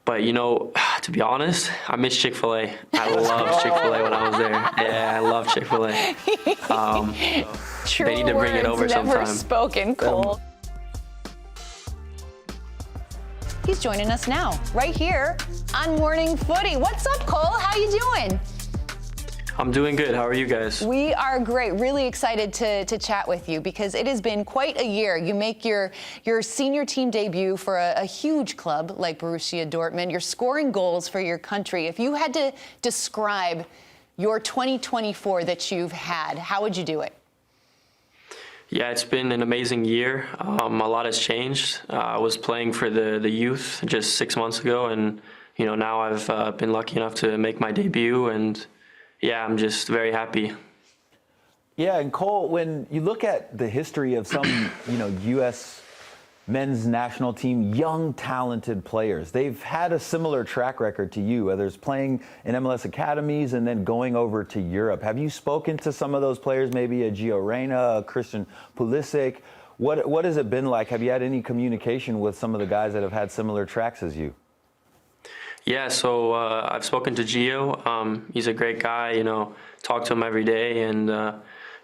But, to be honest, I miss Chick-fil-A. I loved Chick-fil-A when I was there. Yeah, I love Chick-fil-A. True they need to bring it over words never sometime. spoken, Cole. He's joining us now, right here on Morning Footy. What's up, Cole? How you doing? I'm doing good. How are you guys? We are great. Really excited to chat with you because it has been quite a year. You make your senior team debut for a huge club like Borussia Dortmund. You're scoring goals for your country. If you had to describe your 2024 that you've had, how would you do it? Yeah, it's been an amazing year. A lot has changed. I was playing for the youth just 6 months ago, and now I've been lucky enough to make my debut, and yeah, I'm just very happy. Yeah, and Cole, when you look at the history of some, U.S. men's national team, young, talented players, they've had a similar track record to you, whether it's playing in MLS academies and then going over to Europe. Have you spoken to some of those players, maybe a Gio Reyna, a Christian Pulisic? What has it been like? Have you had any communication with some of the guys that have had similar tracks as you? Yeah, so I've spoken to Gio. He's a great guy, talk to him every day, and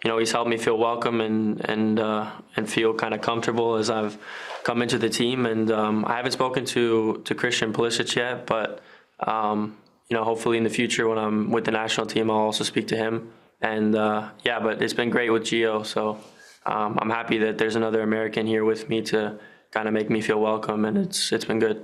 he's helped me feel welcome and feel kind of comfortable as I've come into the team. And I haven't spoken to Christian Pulisic yet, but hopefully in the future when I'm with the national team, I'll also speak to him. And but it's been great with Gio, so I'm happy that there's another American here with me to kind of make me feel welcome, and it's been good.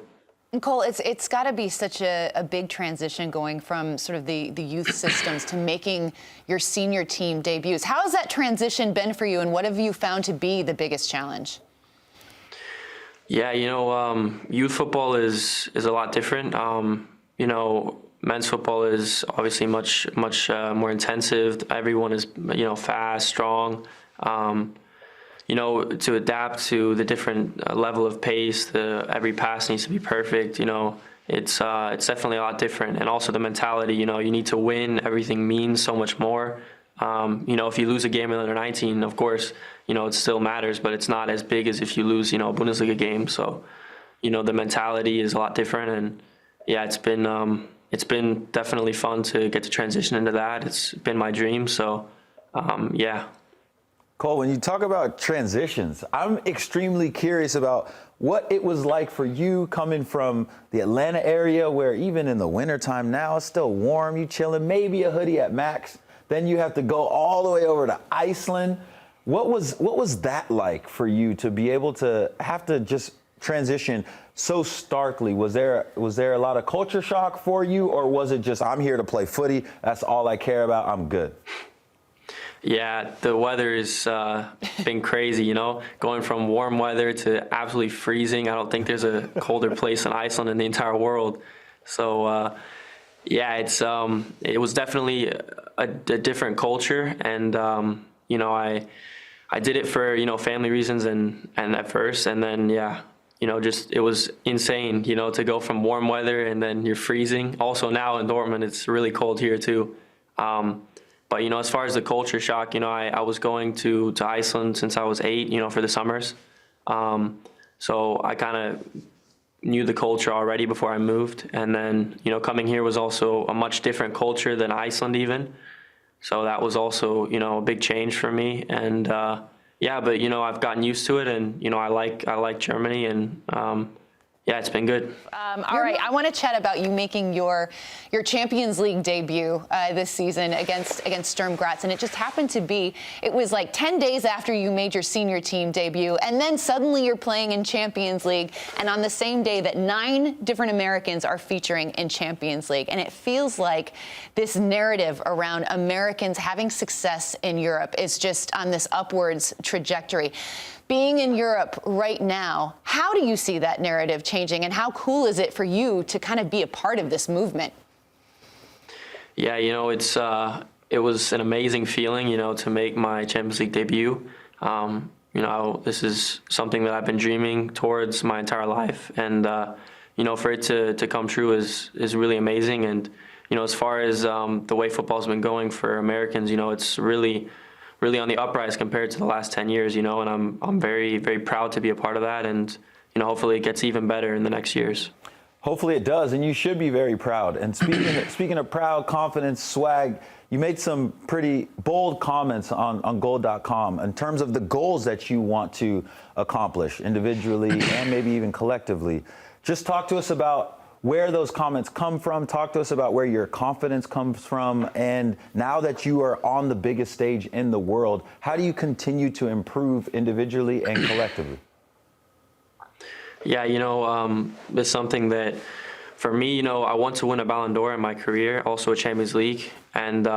And Cole, it's got to be such a big transition going from sort of the youth systems to making your senior team debuts. How has that transition been for you, and what have you found to be the biggest challenge? Yeah, youth football is a lot different. Men's football is obviously much more intensive. Everyone is fast, strong. To adapt to the different level of pace, every pass needs to be perfect. It's definitely a lot different. And also the mentality, you need to win. Everything means so much more. If you lose a game in under 19, of course, it still matters, but it's not as big as if you lose, a Bundesliga game. So, the mentality is a lot different. And yeah, it's been definitely fun to get to transition into that. It's been my dream. So, yeah. Cole, when you talk about transitions, I'm extremely curious about what it was like for you coming from the Atlanta area where even in the wintertime now it's still warm, you chilling, maybe a hoodie at max. Then you have to go all the way over to Iceland. What was that like for you to be able to have to just transition so starkly? Was there a lot of culture shock for you, or was it just I'm here to play footy, that's all I care about, I'm good? Yeah, the weather has been crazy, going from warm weather to absolutely freezing. I don't think there's a colder place in Iceland in the entire world. So, it was definitely a different culture. And, I did it for, family reasons and at first. And then, it was insane, to go from warm weather and then you're freezing. Also now in Dortmund, it's really cold here too. But, as far as the culture shock, I was going to Iceland since I was 8, for the summers. So I kind of knew the culture already before I moved. And then, coming here was also a much different culture than Iceland even. So that was also, a big change for me. And, but, I've gotten used to it. And, I like Germany. And, it's been good. All right, I want to chat about you making your Champions League debut this season against Sturm Graz, and it just happened to be, it was like 10 days after you made your senior team debut, and then suddenly you're playing in Champions League, and on the same day that 9 different Americans are featuring in Champions League, and it feels like this narrative around Americans having success in Europe is just on this upwards trajectory. Being in Europe right now, how do you see that narrative changing, and how cool is it for you to kind of be a part of this movement? Yeah, it was an amazing feeling, to make my Champions League debut. This is something that I've been dreaming towards my entire life, and for it to come true is really amazing. And as far as the way football's been going for Americans, it's really on the uprise compared to the last 10 years, and I'm very, very proud to be a part of that. And, hopefully it gets even better in the next years. Hopefully it does, and you should be very proud. And speaking of proud, confidence, swag, you made some pretty bold comments on goal.com in terms of the goals that you want to accomplish individually and maybe even collectively. Just talk to us about where those comments come from. Talk to us about where your confidence comes from. And now that you are on the biggest stage in the world, how do you continue to improve individually and collectively? Yeah, it's something that, for me, I want to win a Ballon d'Or in my career, also a Champions League. And,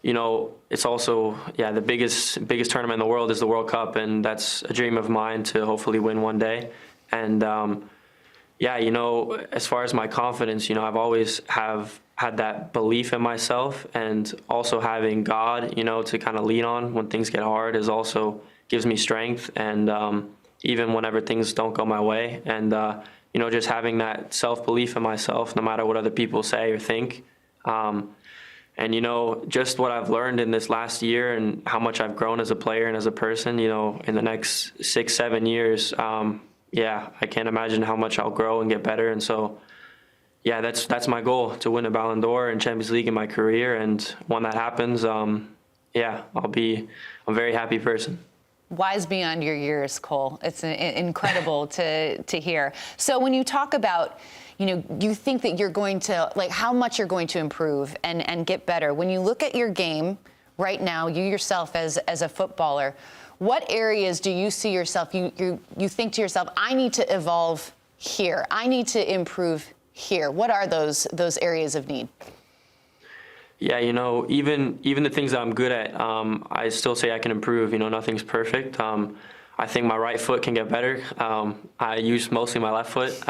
it's also, the biggest tournament in the world is the World Cup. And that's a dream of mine to hopefully win one day. And, as far as my confidence, I've always had that belief in myself, and also having God, to kind of lean on when things get hard is also gives me strength. And, even whenever things don't go my way, and just having that self-belief in myself, no matter what other people say or think. And just what I've learned in this last year and how much I've grown as a player and as a person, in the next 6-7 years, I can't imagine how much I'll grow and get better. And so, that's my goal, to win a Ballon d'Or and Champions League in my career. And when that happens, I'm a very happy person. Wise beyond your years, Cole. It's incredible to hear. So when you talk about, you think that you're going to, how much you're going to improve and get better. When you look at your game right now, you yourself as a footballer, what areas do you see yourself, you think to yourself, I need to evolve here. I need to improve here. What are those areas of need? Yeah, even the things that I'm good at, I still say I can improve. Nothing's perfect. I think my right foot can get better. I use mostly my left foot.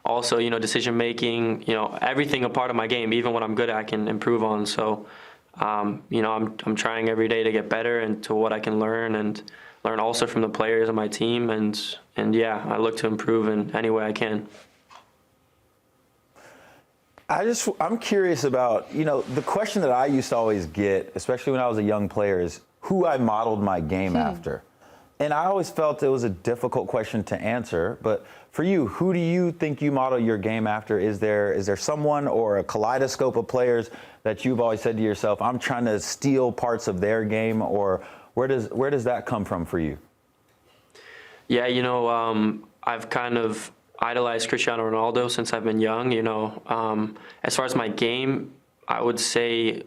Also, decision making, everything a part of my game, even what I'm good at, I can improve on. So, I'm trying every day to get better and to what I can learn, and learn also from the players on my team. And I look to improve in any way I can. I'm curious about, the question that I used to always get, especially when I was a young player, is who I modeled my game after. And I always felt it was a difficult question to answer. But for you, who do you think you model your game after? Is there someone or a kaleidoscope of players that you've always said to yourself, I'm trying to steal parts of their game? Or where does that come from for you? Yeah, I've kind of idolized Cristiano Ronaldo since I've been young. As far as my game, I would say,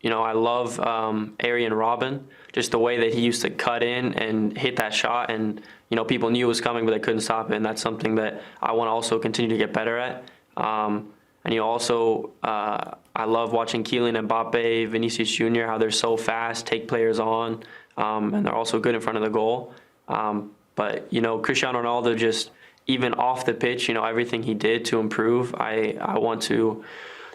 I love Arjen Robben, just the way that he used to cut in and hit that shot, and people knew it was coming, but they couldn't stop it. And that's something that I want to also continue to get better at. And also, I love watching Kylian Mbappe, Vinicius Jr., how they're so fast, take players on, and they're also good in front of the goal. But Cristiano Ronaldo, just even off the pitch, everything he did to improve, I want to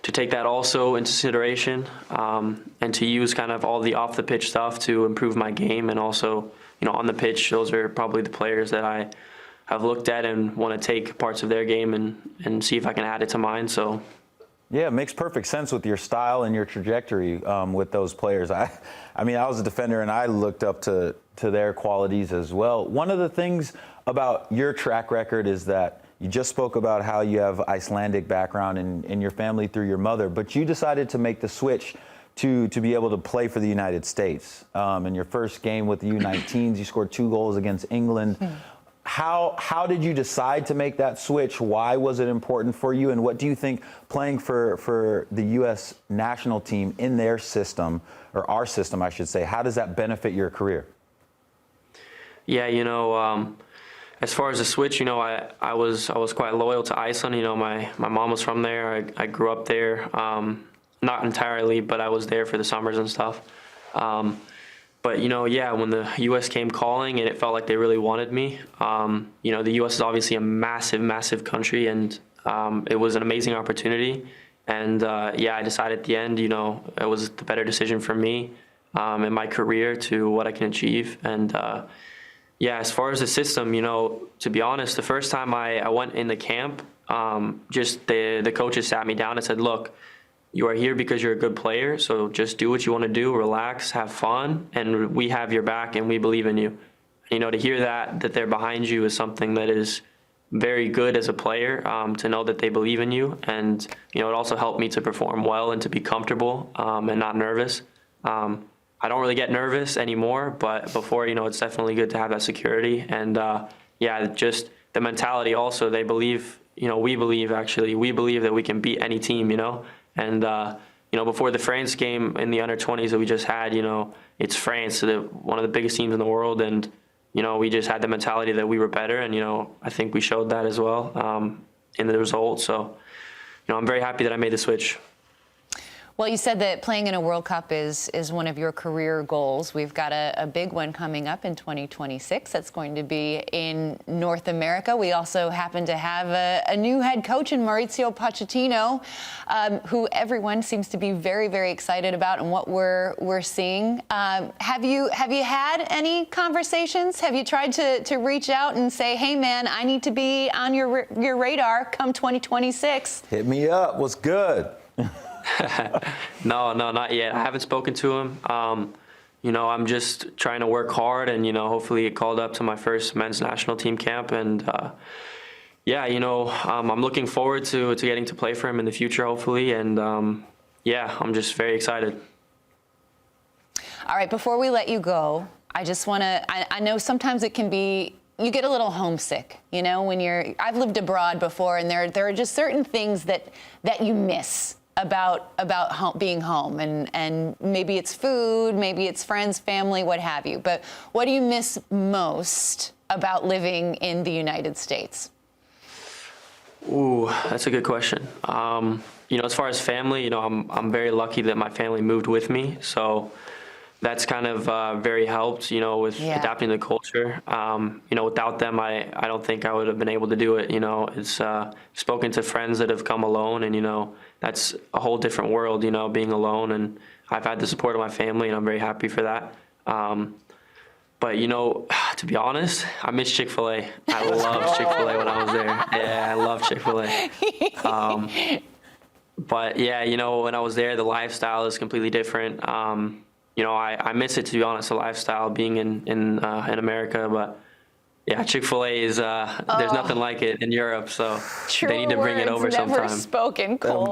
take that also into consideration, and to use kind of all the off the pitch stuff to improve my game. And also, on the pitch, those are probably the players that I have looked at and want to take parts of their game and see if I can add it to mine. So. Yeah, it makes perfect sense with your style and your trajectory with those players. I was a defender, and I looked up to their qualities as well. One of the things about your track record is that you just spoke about how you have Icelandic background in your family through your mother, but you decided to make the switch to be able to play for the United States. In your first game with the U19s, you scored 2 goals against England. How did you decide to make that switch? Why was it important for you? And what do you think playing for the U.S. national team in their system, or our system, I should say, how does that benefit your career? Yeah, as far as the switch, I was quite loyal to Iceland. My mom was from there. I grew up there, not entirely, but I was there for the summers and stuff. But, when the U.S. came calling and it felt like they really wanted me, the U.S. is obviously a massive, massive country, and it was an amazing opportunity. And, I decided at the end, it was the better decision for me in my career to what I can achieve. And, as far as the system, to be honest, the first time I went in the camp, just the coaches sat me down and said, look, you are here because you're a good player, so just do what you want to do, relax, have fun, and we have your back and we believe in you. To hear that they're behind you is something that is, very good as a player, to know that they believe in you. And, it also helped me to perform well and to be comfortable, and not nervous. I don't really get nervous anymore, but before, it's definitely good to have that security. And, just the mentality also, they believe, we believe that we can beat any team, and, before the France game in the under-20s that we just had, it's France, one of the biggest teams in the world. And, we just had the mentality that we were better. And, I think we showed that as well, in the results. So, I'm very happy that I made the switch. Well, you said that playing in a World Cup is one of your career goals. We've got a big one coming up in 2026. That's going to be in North America. We also happen to have a new head coach in Mauricio Pochettino, who everyone seems to be very, very excited about and what we're seeing. Have you had any conversations? Have you tried to reach out and say, hey, man, I need to be on your radar come 2026? Hit me up. What's good? No, not yet. I haven't spoken to him. I'm just trying to work hard and, hopefully get called up to my first men's national team camp. And, I'm looking forward to getting to play for him in the future, hopefully. And, I'm just very excited. All right, before we let you go, I just want to, I know sometimes it can be, you get a little homesick, when I've lived abroad before, and there are just certain things that you miss about being home, and maybe it's food, maybe it's friends, family, what have you. But what do you miss most about living in the United States? Ooh, that's a good question. As far as family, I'm very lucky that my family moved with me, so that's kind of very helped, with adapting to the culture. Without them, I don't think I would have been able to do it. It's spoken to friends that have come alone, and that's a whole different world, being alone. And I've had the support of my family, and I'm very happy for that. But to be honest, I miss Chick-fil-A. I loved Chick-fil-A when I was there. Yeah, I love Chick-fil-A. But yeah, when I was there, the lifestyle is completely different. I miss it, to be honest, the lifestyle being in America. But yeah, Chick-fil-A is there's nothing like it in Europe, so they need to bring it over sometime. Never spoken, Cole.